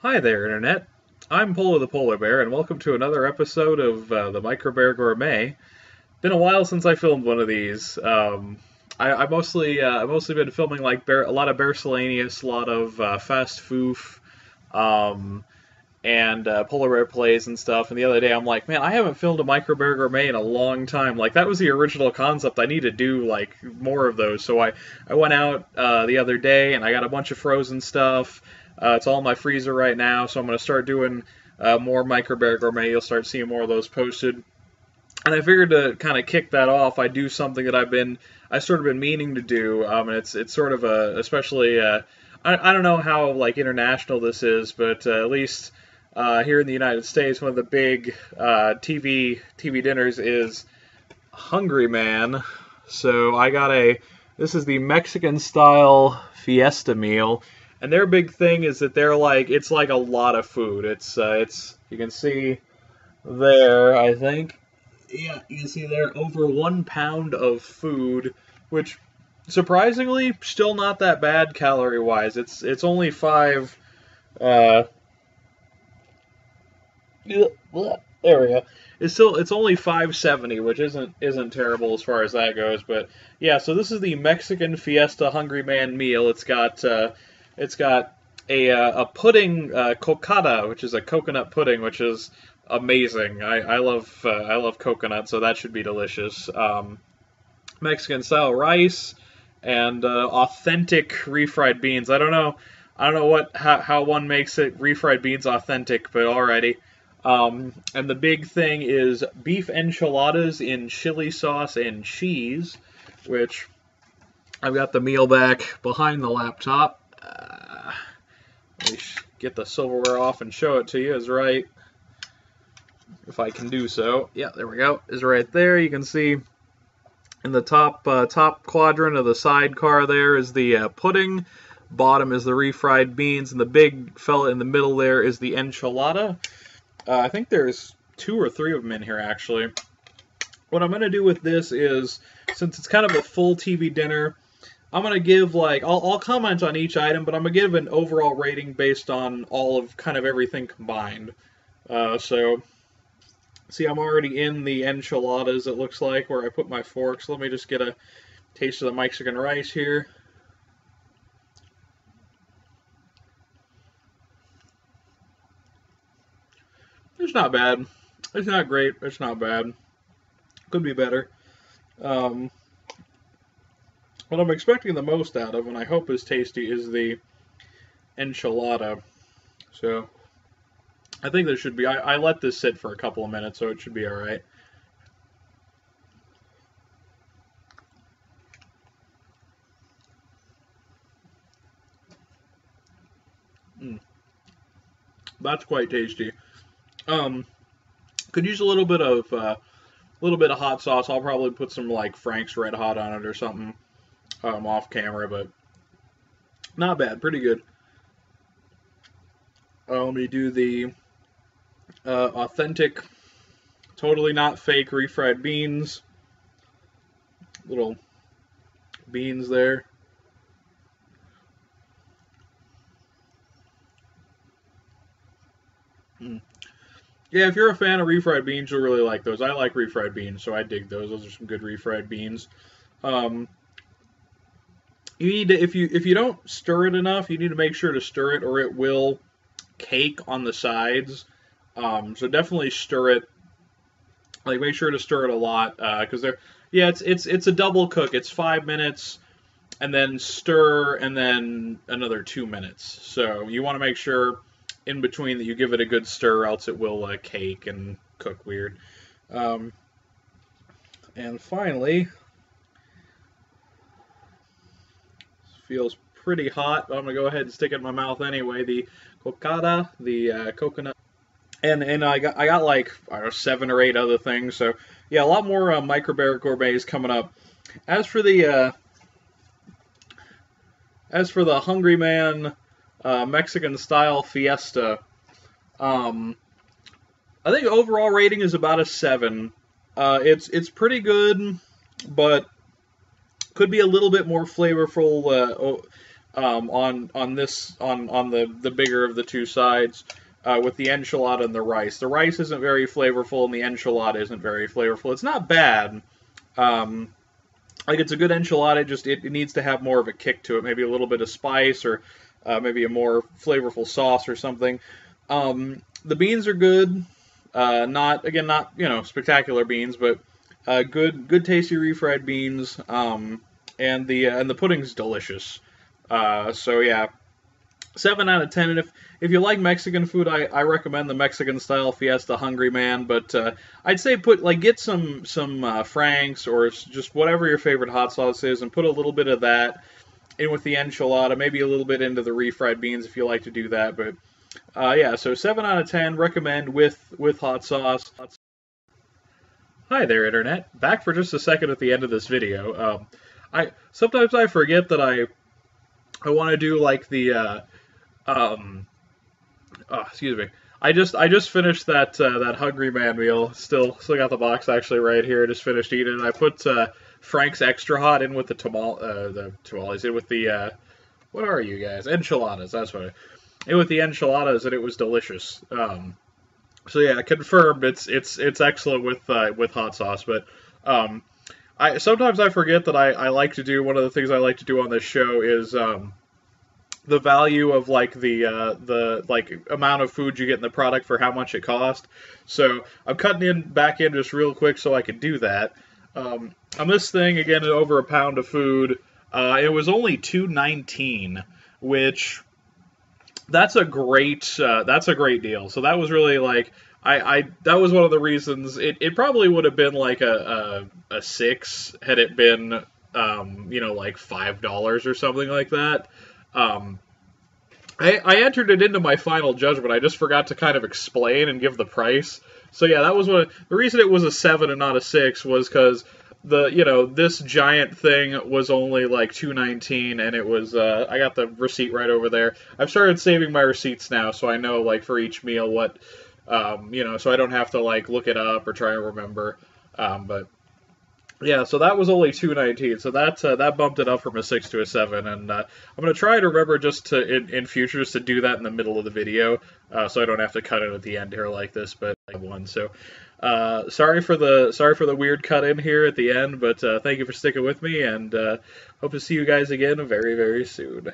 Hi there, Internet. I'm Polo the Polar Bear, and welcome to another episode of the Microbear Gourmet. Been a while since I filmed one of these. I've mostly been filming like a lot of Bear Selenius, a lot of Fast Foof, um, and Polar Bear Plays and stuff. And the other day, I'm like, man, I haven't filmed a Microbear Gourmet in a long time. Like that was the original concept. I need to do like more of those. So I went out the other day and I got a bunch of frozen stuff. It's all in my freezer right now, so I'm going to start doing more Microbear Gourmet. You'll start seeing more of those posted. And I figured to kind of kick that off, I do something that I sort of been meaning to do, and it's sort of especially, I don't know how like international this is, but at least here in the United States, one of the big TV dinners is Hungry Man. So this is the Mexican style Fiesta meal. And their big thing is that it's like a lot of food. You can see there, I think. Yeah, you can see there over 1 pound of food, which surprisingly still not that bad calorie wise. It's only five. There we go. It's only 570, which isn't terrible as far as that goes. But yeah, so this is the Mexican Fiesta Hungry Man meal. It's got a pudding, cocada, which is a coconut pudding, which is amazing. I love coconut, so that should be delicious. Mexican style rice and authentic refried beans. I don't know how one makes it refried beans authentic, but alrighty. And the big thing is beef enchiladas in chili sauce and cheese, which I've got the meal back behind the laptop. Let me get the silverware off and show it to you. Is right, if I can do so. Yeah, there we go. Is right there. You can see in the top quadrant of the sidecar there is the pudding. Bottom is the refried beans, and the big fella in the middle there is the enchilada. I think there's 2 or 3 of them in here actually. What I'm going to do with this is, since it's kind of a full TV dinner, I'm going to give, I'll comment on each item, but I'm going to give an overall rating based on all of kind of everything combined. So, see, I'm already in the enchiladas, it looks like, where I put my forks. Let me just get a taste of the Mexican rice here. It's not bad. It's not great. It's not bad. Could be better. What I'm expecting the most out of, and I hope is tasty, is the enchilada. So, I think there should be. I let this sit for a couple of minutes, so it should be alright. That's quite tasty. Could use a little bit of hot sauce. I'll probably put some like Frank's Red Hot on it or something. Off camera, but not bad, pretty good. Let me do the authentic, totally not fake refried beans. Little beans there. Yeah, if you're a fan of refried beans, you'll really like those. I like refried beans, so I dig those. Those are some good refried beans. You need to, if you don't stir it enough, you need to make sure to stir it, or it will cake on the sides. So definitely stir it. Like, make sure to stir it a lot, because it's a double cook. It's 5 minutes, and then stir, and then another 2 minutes. So you want to make sure in between that you give it a good stir, else it will cake and cook weird. And finally, feels pretty hot, but I'm going to go ahead and stick it in my mouth anyway. The cocada, the coconut. And I got like, I don't know, 7 or 8 other things. So, yeah, a lot more Microbear Gourmets coming up. As for the Hungry Man Mexican-style Fiesta, I think overall rating is about a 7. It's pretty good, but could be a little bit more flavorful. on the bigger of the two sides. With the enchilada and the rice. The rice isn't very flavorful, and the enchilada isn't very flavorful. It's not bad. Like it's a good enchilada. Just it needs to have more of a kick to it. Maybe a little bit of spice, or maybe a more flavorful sauce or something. The beans are good. Not spectacular beans, but good tasty refried beans. And the pudding's delicious. So yeah. 7 out of 10, and if you like Mexican food, I recommend the Mexican style Fiesta Hungry Man. But I'd say get some Frank's or just whatever your favorite hot sauce is, and put a little bit of that in with the enchilada, maybe a little bit into the refried beans if you like to do that. But yeah, so 7 out of 10, recommend with hot sauce. Hi there, Internet. Back for just a second at the end of this video. Sometimes I forget that I want to do like the excuse me. I just finished that Hungry Man meal. Still got the box actually right here. I just finished eating it. I put Frank's Extra Hot in with the tamales, in with the what are you guys? Enchiladas. That's what in with the enchiladas, and it was delicious. So yeah, confirmed. It's excellent with hot sauce. But sometimes I forget that I like to do one of the things I like to do on this show is the value of like the amount of food you get in the product for how much it cost. So I'm cutting back in just real quick so I can do that. On this thing, again, over a pound of food, it was only $2.19, which that's a great deal. So that was really like that was one of the reasons it probably would have been like a 6 had it been like $5 or something like that. I entered it into my final judgment. I just forgot to kind of explain and give the price. So yeah, that was the reason it was a 7 and not a 6 was because this giant thing was only like $2.19, and it was I got the receipt right over there. I've started saving my receipts now, so I know like for each meal what so I don't have to like look it up or try and remember. But yeah, so that was only $2.19, so that bumped it up from a 6 to a 7, and I'm gonna try to remember just to in future just to do that in the middle of the video, so I don't have to cut it at the end here like this. But I have one, so sorry for the weird cut in here at the end, but thank you for sticking with me, and hope to see you guys again very, very soon.